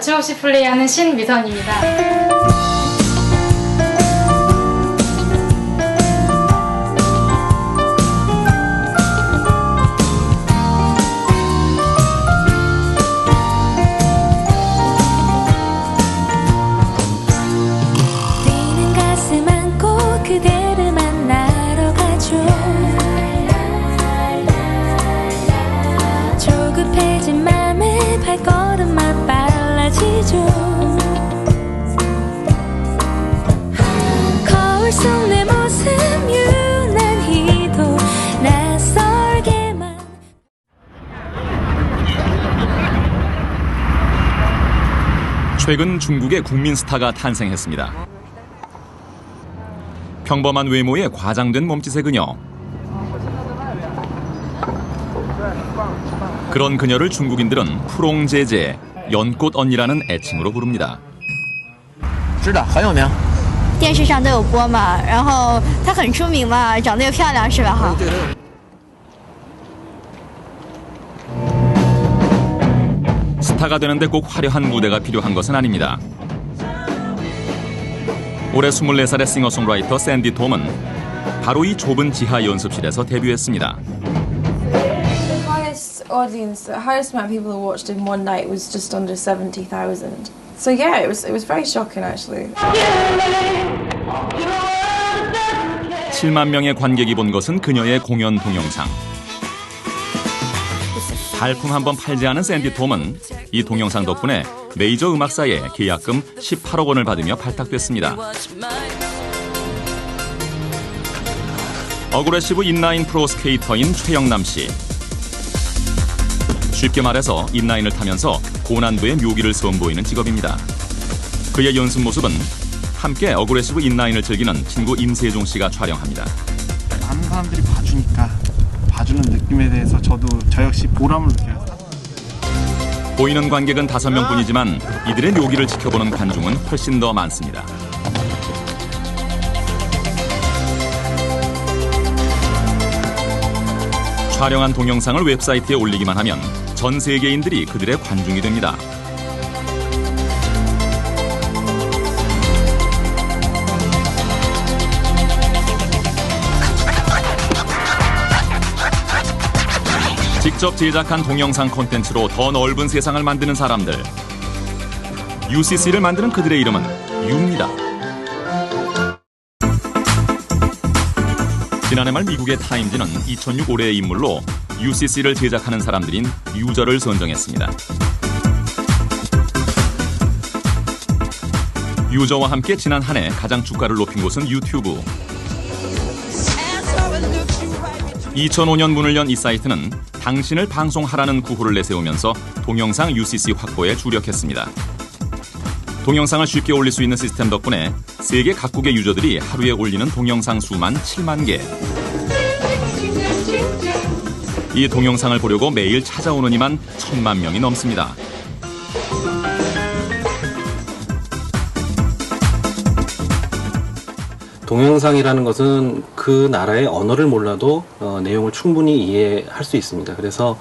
거침없이 플레이하는 신미선입니다. 최근 중국의 국민 스타가 탄생했습니다. 평범한 외모에 과장된 몸짓의 그녀. 그런 그녀를 중국인들은 푸롱제제, 연꽃 언니라는 애칭으로 부릅니다. 知道很有名电视上都有播嘛然后她很出名嘛长得又漂亮是吧哈 스타가 되는데 꼭 화려한 무대가 필요한 것은 아닙니다. 올해 24살의 싱어송라이터 샌디 톰은 바로 이 좁은 지하 연습실에서 데뷔했습니다. Audience, the highest amount of people who watched in one night was just under 70,000. So yeah, it was very shocking actually. 7만 명의 관객이 본 것은 그녀의 공연 동영상. 발품 한번 팔지 않은 샌디 톰은 이 동영상 덕분에 메이저 음악사에 계약금 18억 원을 받으며 발탁됐습니다. 어그레시브 인라인 프로 스케이터인 최영남 씨. 쉽게 말해서 인라인을 타면서 고난도의 묘기를 선보이는 직업입니다. 그의 연습 모습은 함께 어그레시브 인라인을 즐기는 친구 임세종 씨가 촬영합니다. 많은 사람들이 봐주니까 봐주는 느낌에 대해서 저 역시 보람을 느껴요. 보이는 관객은 5명뿐이지만 이들의 묘기를 지켜보는 관중은 훨씬 더 많습니다. 촬영한 동영상을 웹사이트에 올리기만 하면 전 세계인들이 그들의 관중이 됩니다. 직접 제작한 동영상 콘텐츠로 더 넓은 세상을 만드는 사람들. UCC를 만드는 그들의 이름은 유입니다. 지난해 말 미국의 타임지는 2006 올해의 인물로 UCC를 제작하는 사람들인 유저를 선정했습니다. 유저와 함께 지난 한 해 가장 주가를 높인 곳은 유튜브. 2005년 문을 연 이 사이트는 당신을 방송하라는 구호를 내세우면서 동영상 UCC 확보에 주력했습니다. 동영상을 쉽게 올릴 수 있는 시스템 덕분에 세계 각국의 유저들이 하루에 올리는 동영상 수만 7만 개. 이 동영상을 보려고 매일 찾아오는 이만 1,000만 명이 넘습니다. 동영상이라는 것은 그 나라의 언어를 몰라도 내용을 충분히 이해할 수 있습니다. 그래서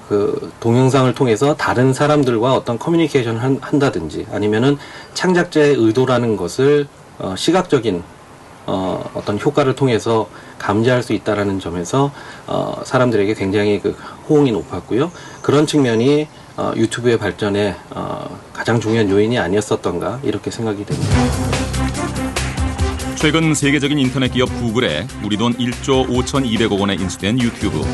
그 동영상을 통해서 다른 사람들과 어떤 커뮤니케이션을 한다든지 아니면은 창작자의 의도라는 것을 시각적인 어떤 효과를 통해서 감지할 수 있다라는 점에서 사람들에게 굉장히 그 호응이 높았고요. 그런 측면이 유튜브의 발전에 가장 중요한 요인이 아니었었던가 이렇게 생각이 됩니다. 최근 세계적인 인터넷 기업 구글에 우리 돈 1조 5,200억 원에 인수된 유튜브.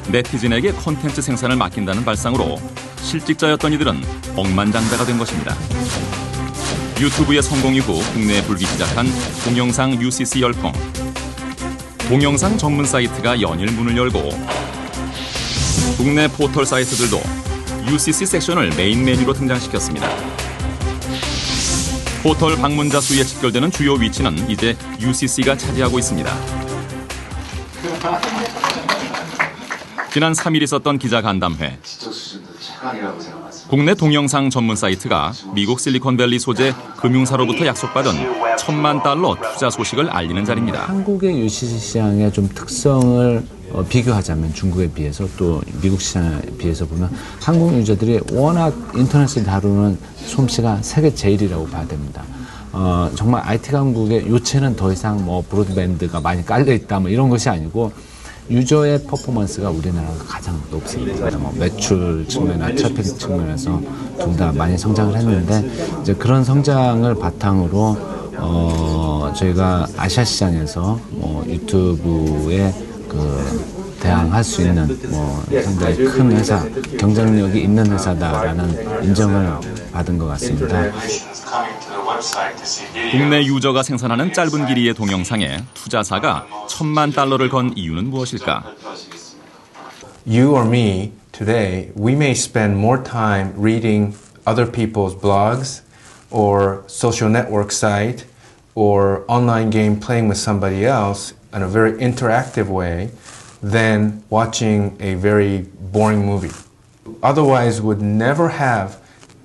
네티즌에게 콘텐츠 생산을 맡긴다는 발상으로 실직자였던 이들은 억만장자가 된 것입니다. 유튜브의 성공 이후 국내에 불기 시작한 동영상 UCC 열풍. 동영상 전문 사이트가 연일 문을 열고 국내 포털 사이트들도 UCC 섹션을 메인 메뉴로 등장시켰습니다. 포털 방문자 수에 직결되는 주요 위치는 이제 UCC가 차지하고 있습니다. 지난 3일 있었던 기자간담회. 국내 동영상 전문 사이트가 미국 실리콘밸리 소재 금융사로부터 약속받은 $1,000만 투자 소식을 알리는 자리입니다. 한국의 UCC 시장의 좀 특성을 비교하자면 중국에 비해서 또 미국 시장에 비해서 보면 한국 유저들이 워낙 인터넷을 다루는 솜씨가 세계 제일이라고 봐야 됩니다. 정말 IT 강국의 요체는 더 이상 뭐 브로드밴드가 많이 깔려 있다 뭐 이런 것이 아니고 유저의 퍼포먼스가 우리나라가 가장 높습니다. 뭐 매출 측면이나 트래픽 측면에서 둘 다 많이 성장을 했는데 이제 그런 성장을 바탕으로 저희가 아시아 시장에서 유튜브에 대항할 수 있는 상당히 큰 회사, 경쟁력이 있는 회사다라는 인정을 받은 것 같습니다. 국내 유저가 생산하는 짧은 길이의 동영상에 투자사가 $10,000,000를 건 이유는 무엇일까? You or me today, we may spend more time reading other people's blogs or social network site or online game playing with somebody else in a very interactive way than watching a very boring movie. Otherwise would never have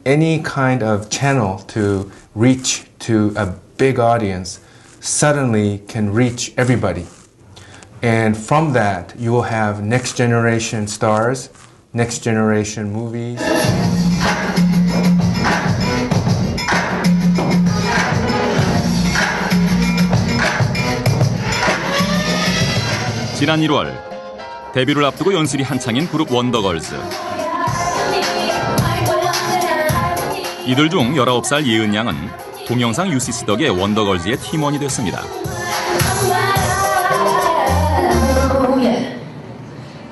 any kind of channel to reach to a big audience, suddenly can reach everybody. And from that, you will have next generation stars, next generation movies. 지난 1월 데뷔를 앞두고 연습이 한창인 그룹 원더걸스. 이들 중 19살 예은 양은 동영상 UCC 덕에 원더걸스의 팀원이 됐습니다.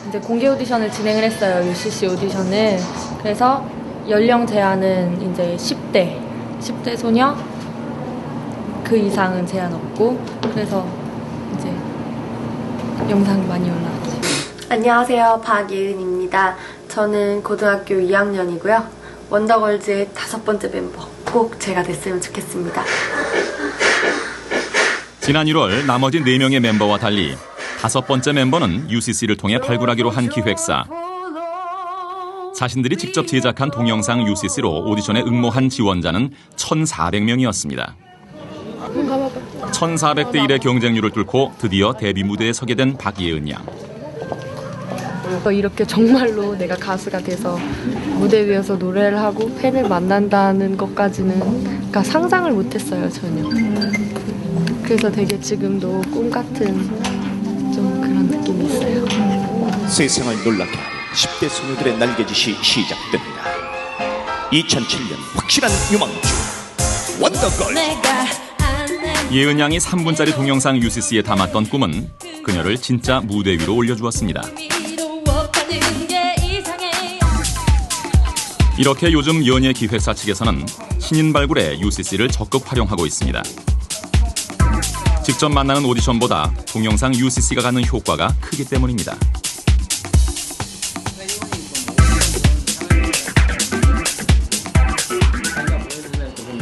이제 공개 오디션을 진행을 했어요. UCC 오디션을. 그래서 연령 제한은 이제 10대 소녀 그 이상은 제한 없고 그래서 이제 영상이 많이 올라왔죠. 안녕하세요. 박예은입니다. 저는 고등학교 2학년이고요. 원더걸즈의 5번째 멤버 꼭 제가 됐으면 좋겠습니다. 지난 1월 나머지 4명의 멤버와 달리 5번째 멤버는 UCC를 통해 발굴하기로 한 기획사. 자신들이 직접 제작한 동영상 UCC로 오디션에 응모한 지원자는 1,400명이었습니다. 1,400대 1의 경쟁률을 뚫고 드디어 데뷔 무대에 서게 된 박예은 양. 이렇게 정말로 내가 가수가 돼서 무대 위에서 노래를 하고 팬을 만난다는 것까지는 그러니까 상상을 못했어요, 전혀. 그래서 되게 지금도 꿈 같은 좀 그런 느낌이 있어요. 세상을 놀라게 한 10대 소녀들의 날개짓이 시작됩니다. 2007년 확실한 유망주 원더걸즈. 예은 양이 3분짜리 동영상 UCC에 담았던 꿈은 그녀를 진짜 무대 위로 올려주었습니다. 이렇게 요즘 연예 기획사 측에서는 신인 발굴에 UCC를 적극 활용하고 있습니다. 직접 만나는 오디션보다 동영상 UCC가 갖는 효과가 크기 때문입니다.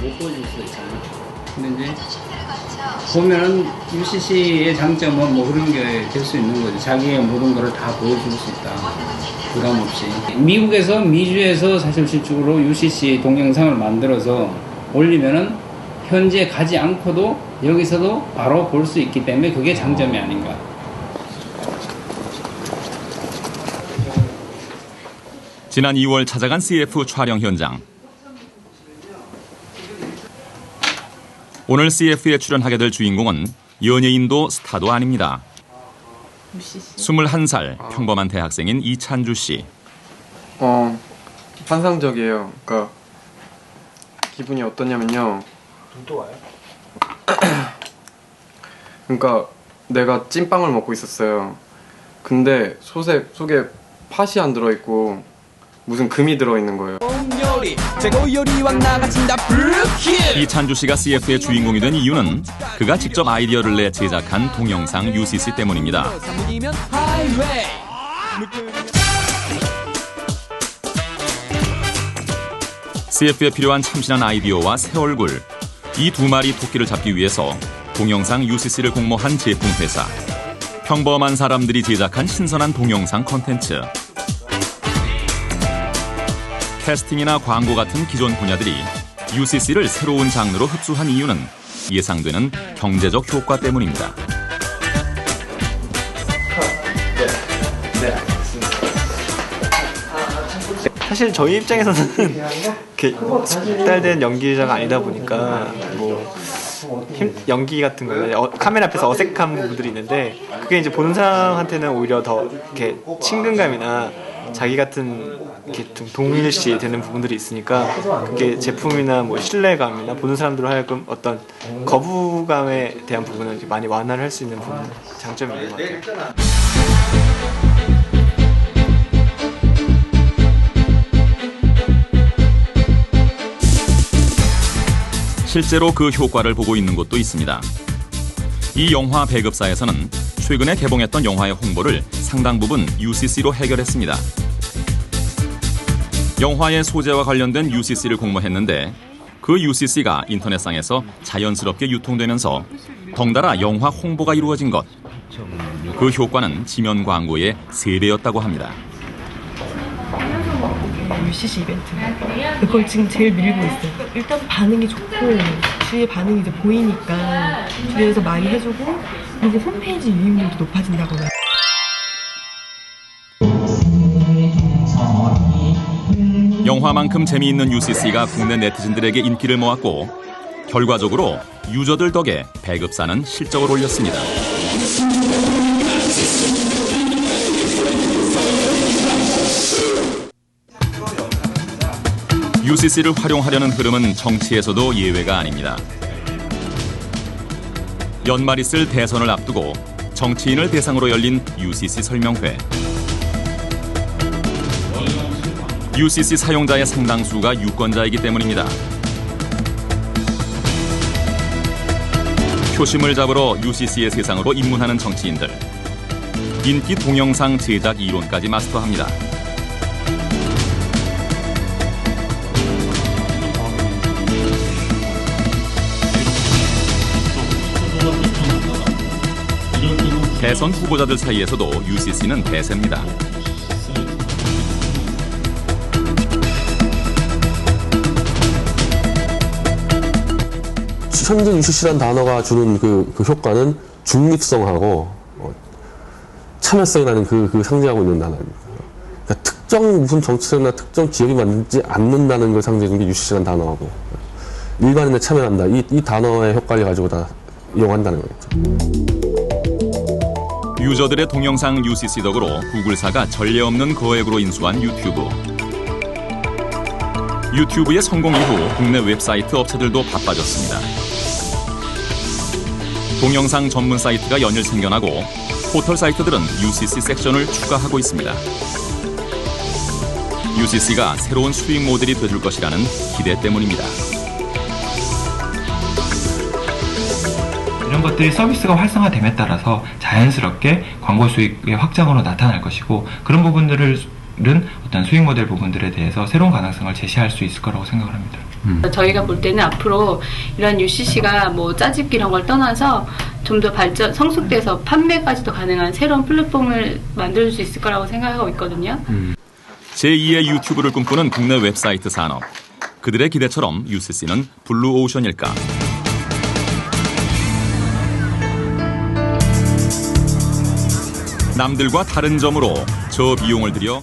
못 보여줄 수 있잖아요. 근데 이제 보면은 UCC의 장점은 뭐 그런 게 될 수 있는 거죠. 자기의 모든 거를 다 보여줄 수 있다. 부담 없이. 미국에서 미주에서 사실 실질적으로 UCC 동영상을 만들어서 올리면은 현재 가지 않고도 여기서도 바로 볼 수 있기 때문에 그게 장점이 아닌가. 지난 2월 찾아간 CF 촬영 현장. 오늘 CF에 출연하게 될 주인공은 연예인도 스타도 아닙니다. 21살 평범한 대학생인 이찬주 씨. 환상적이에요. 그러니까 기분이 어떠냐면요. 또 와요? 그러니까 내가 찐빵을 먹고 있었어요. 근데 속에 팥이 안 들어있고 무슨 금이 들어있는 거예요. 이찬주 씨가 CF의 주인공이 된 이유는 그가 직접 아이디어를 내 제작한 동영상 UCC 때문입니다. CF에 필요한 참신한 아이디어와 새 얼굴, 이 두 마리 토끼를 잡기 위해서 동영상 UCC를 공모한 제품회사. 평범한 사람들이 제작한 신선한 동영상 콘텐츠. 캐스팅이나 광고 같은 기존 분야들이 UCC를 새로운 장르로 흡수한 이유는 예상되는 경제적 효과 때문입니다. 사실 저희 입장에서는 이렇게 숙달된 연기자가 아니다 보니까 뭐 연기 같은 거는 카메라 앞에서 어색한 부분들이 있는데 그게 이제 보는 사람한테는 오히려 더 이렇게 친근감이나 자기 같은 이렇게 좀 동일시 되는 부분들이 있으니까 그게 제품이나 뭐 신뢰감이나 보는 사람들로 하여금 어떤 거부감에 대한 부분을 이제 많이 완화를 할 수 있는 부분 장점이 있는 것 같아요. 실제로 그 효과를 보고 있는 곳도 있습니다. 이 영화 배급사에서는 최근에 개봉했던 영화의 홍보를 상당 부분 UCC로 해결했습니다. 영화의 소재와 관련된 UCC를 공모했는데 그 UCC가 인터넷상에서 자연스럽게 유통되면서 덩달아 영화 홍보가 이루어진 것. 그 효과는 지면 광고의 3배였다고 합니다. UCC 이벤트 그걸 지금 제일 밀고 있어요. 일단 반응이 좋고 주위의 반응이 이제 보이니까 주위에서 많이 해주고 그리고 홈페이지 유입률도 높아진다고 해요. 영화만큼 재미있는 UCC가 국내 네티즌들에게 인기를 모았고 결과적으로 유저들 덕에 배급사는 실적을 올렸습니다. UCC를 활용하려는 흐름은 정치에서도 예외가 아닙니다. 연말 있을 대선을 앞두고 정치인을 대상으로 열린 UCC 설명회. UCC 사용자의 상당수가 유권자이기 때문입니다. 표심을 잡으러 UCC의 세상으로 입문하는 정치인들. 인기 동영상 제작 이론까지 마스터합니다. 대선 후보자들 사이에서도 UCC는 대세입니다. 현재 UCC라는 단어가 주는 그 효과는 중립성하고 참여성이라는 그 상징하고 있는 단어입니다. 그러니까 특정 무슨 정치적이나 특정 지역이 만들지 않는다는 걸 상징하는 게 UCC라는 단어하고 일반인에 참여한다. 이 단어의 효과를 가지고 다 이용한다는 거겠죠. 유저들의 동영상 UCC 덕으로 구글사가 전례 없는 거액으로 인수한 유튜브. 유튜브의 성공 이후 국내 웹사이트 업체들도 바빠졌습니다. 동영상 전문 사이트가 연일 생겨나고 포털 사이트들은 UCC 섹션을 추가하고 있습니다. UCC가 새로운 수익 모델이 되줄 것이라는 기대 때문입니다. 이런 것들이 서비스가 활성화됨에 따라서 자연스럽게 광고 수익의 확장으로 나타날 것이고 그런 부분들은 어떤 수익 모델 부분들에 대해서 새로운 가능성을 제시할 수 있을 거라고 생각을 합니다. 저희가 볼 때는 앞으로 이런 UCC가 뭐 짜집기 이런 걸 떠나서 좀 더 발전, 성숙돼서 판매까지도 가능한 새로운 플랫폼을 만들 수 있을 거라고 생각하고 있거든요. 제2의 유튜브를 꿈꾸는 국내 웹사이트 산업. 그들의 기대처럼 UCC는 블루오션일까? 남들과 다른 점으로 저 비용을 들여